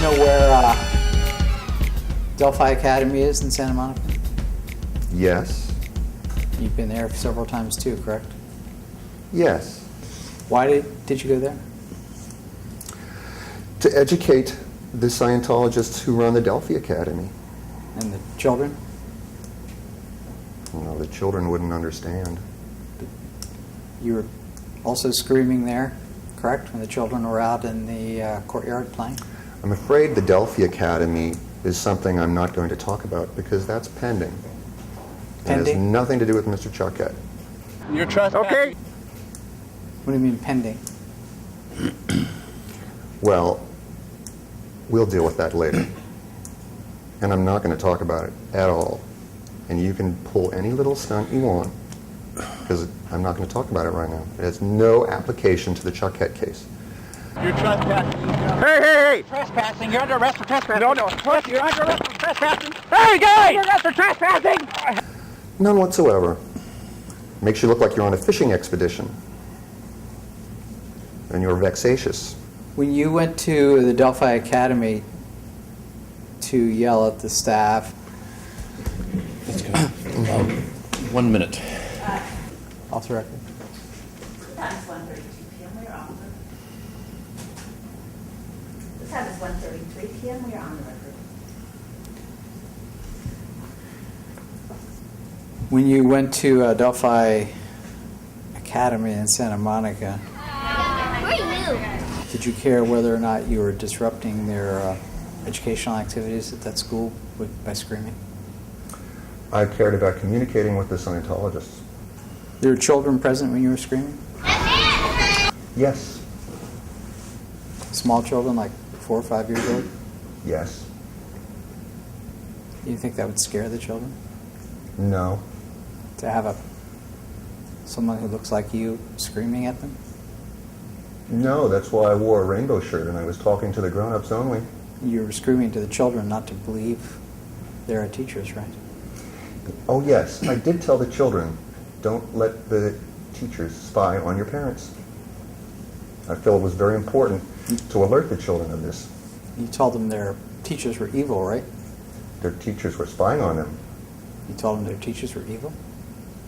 know where Delphi Academy is in Santa Monica? Yes. You've been there several times too, correct? Yes. Why did you go there? To educate the Scientologists who run the Delphi Academy. And the children? No, the children wouldn't understand. You were also screaming there, correct, when the children were out in the courtyard playing? I'm afraid the Delphi Academy is something I'm not going to talk about because that's pending. It has nothing to do with Mr. Chuckett. You're trespassing. Okay. What do you mean pending? Well, we'll deal with that later. And I'm not going to talk about it at all. And you can pull any little stunt you want because I'm not going to talk about it right now. It has no application to the Chuckett case. You're trespassing. Hey! Trespassing. You're under arrest for trespassing. No. You're under arrest for trespassing. Hey, guys! You're under arrest for trespassing. None whatsoever. Makes you look like you're on a fishing expedition. And you're vexatious. When you went to the Delphi Academy to yell at the staff, Let's go. 1 minute. off the record. The time is 1:32 p.m. We are on the record. The time is 1:33 p.m. We are on the record. When you went to Delphi Academy in Santa Monica, did you care whether or not you were disrupting their educational activities at that school by screaming? I cared about communicating with the Scientologists. There were children present when you were screaming? Yes. Small children, like 4 or 5 years old? Yes. Do you think that would scare the children? No. To have someone who looks like you screaming at them? No, that's why I wore a rainbow shirt and I was talking to the grown-ups only. You were screaming to the children not to believe there are teachers, right? Oh yes, I did tell the children, don't let the teachers spy on your parents. I feel it was very important to alert the children of this. You told them their teachers were evil, right? Their teachers were spying on them. You told them their teachers were evil?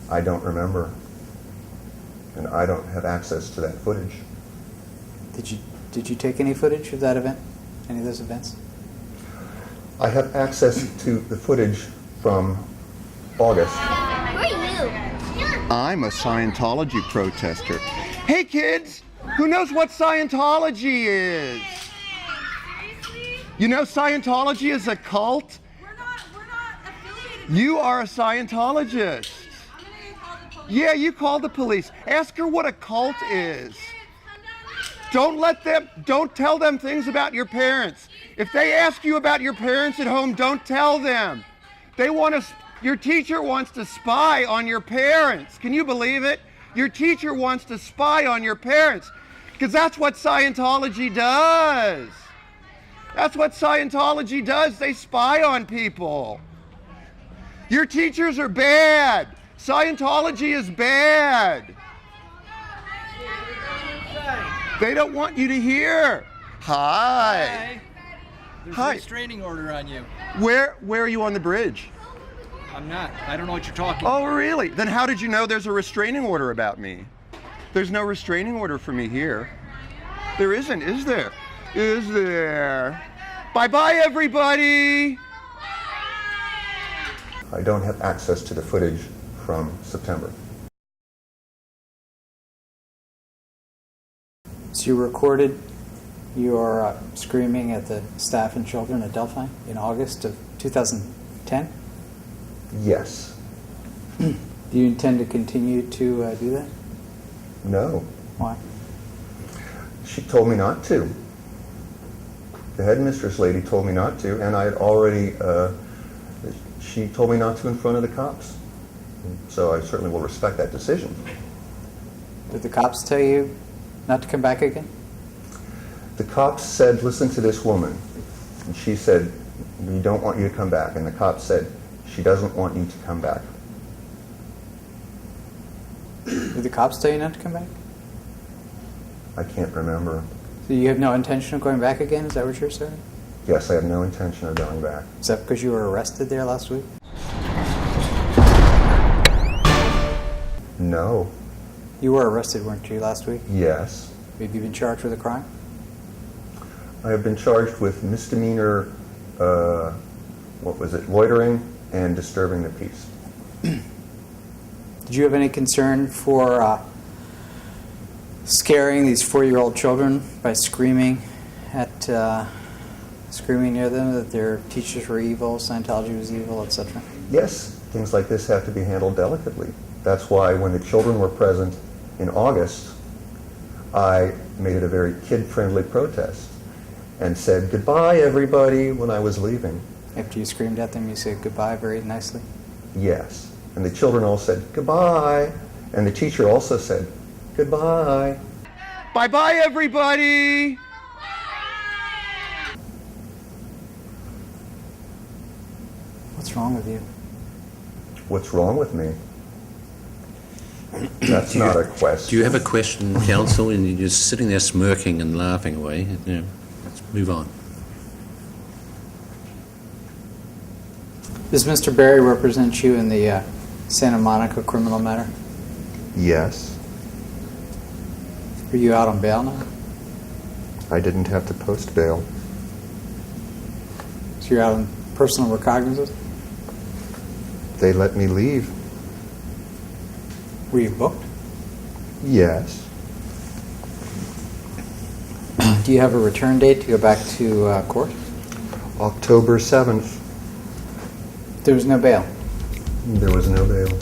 I don't remember. And I don't have access to that footage. Did you take any footage of that event? Any of those events? I have access to the footage from August. I'm a Scientology protester. Hey, kids! Who knows what Scientology is? You know Scientology is a cult? We're not affiliated. You are a Scientologist. I'm gonna call the police. Yeah, you call the police. Ask her what a cult is. Don't tell them things about your parents. If they ask you about your parents at home, don't tell them. Your teacher wants to spy on your parents. Can you believe it? Your teacher wants to spy on your parents because that's what Scientology does. That's what Scientology does. They spy on people. Your teachers are bad. Scientology is bad. They don't want you to hear. Hi. There's Hi. a restraining order on you. Where are you on the bridge? I'm not. I don't know what you're talking about. Oh, really? Then how did you know there's a restraining order about me? There's no restraining order for me here. There isn't, is there? Is there? Bye-bye, everybody. I don't have access to the footage from September. So you recorded your screaming at the staff and children at Delphi in August of 2010? Yes. Do you intend to continue to do that? No. Why? She told me not to. The headmistress lady told me not to, and I had already, she told me not to in front of the cops. So I certainly will respect that decision. Did the cops tell you not to come back again? The cops said, listen to this woman. And she said, we don't want you to come back. And the cops said, she doesn't want you to come back. Did the cops tell you not to come back? I can't remember. So you have no intention of going back again? Is that what you're saying? Yes, I have no intention of going back. Is that because you were arrested there last week? No. You were arrested, weren't you, last week? Yes. Have you been charged with a crime? I have been charged with misdemeanor, loitering and disturbing the peace. Did you have any concern for scaring these 4-year-old children by screaming near them that their teachers were evil, Scientology was evil, etc.? Yes, things like this have to be handled delicately. That's why when the children were present in August, I made it a very kid-friendly protest and said goodbye, everybody, when I was leaving. After you screamed at them, you said goodbye very nicely? Yes. And the children all said goodbye. And the teacher also said goodbye. Bye-bye, everybody. What's wrong with you? What's wrong with me? That's not a question. Do you have a question, counsel? And you're just sitting there smirking and laughing away. Yeah. Let's move on. Does Mr. Barry represent you in the Santa Monica criminal matter? Yes. Are you out on bail now? I didn't have to post bail. So you're out on personal recognizance? They let me leave. Were you booked? Yes. Do you have a return date to go back to court? October 7th. There was no bail. There was no bail.